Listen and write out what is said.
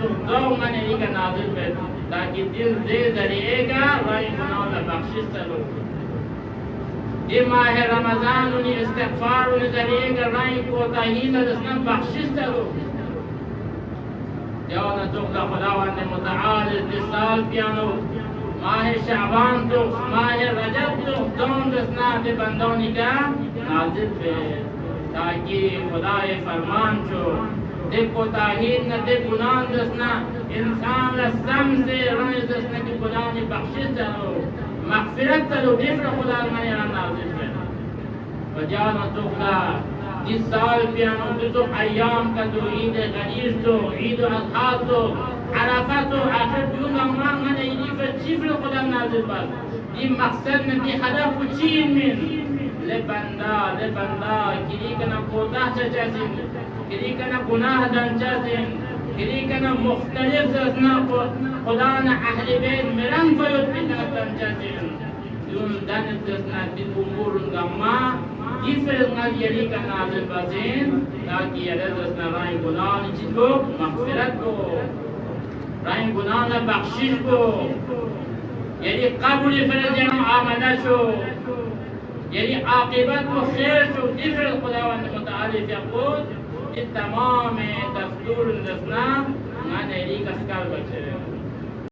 تو دو من ایگا نازل بید تاکہ دل دے ذریعے گا رائی گناہ بخشش سلو دی ماہ رمضان انہی استغفار انہی ذریعے گا رائی کوتاہی لدسنا بخشش سلو جوانا تخلا خداوند متعال دی سال پیانو ماہ شعبان تو ماہ رجب تو دون دسنا دی بندونی کا نازل بید تاکہ خدای فرمان چو دے کوتاہید نہ دے گناہ دسنا انسان لسم سے رنج دسنا کی خدا نے بخشش چلو مغفرت چلو دیکھ خدا نے نازل ہے وجانا تخلا اس سال پیانو تو ایام کا تو عید غنیش تو عید الاضحیٰ تو عرفہ تو آخر جو نمان من ایدی پر چیفر خدا نازل بات یہ مقصد میں دی ہدف چین من لے بندہ کلی کنا کوتاہ چاچاسین کلی کنا گناہ دن چاسین کلی کنا مختلف زسنا خدا نا اہل بیت مرن فیوت پیتا دن چاسین دون دن زسنا دل امور گما دیفر یلی کا نازل بسین تاکہ یہ زسنا رائن گناہ چیز کو مغفرت کو رائن گناہ بخشش کو یعنی قبول فرض آمدہ شو یعنی عاقبت کو خیر شو دیفر خداوند متعالی یقول تمام دستور الاسلام من ایلی کسکر بچه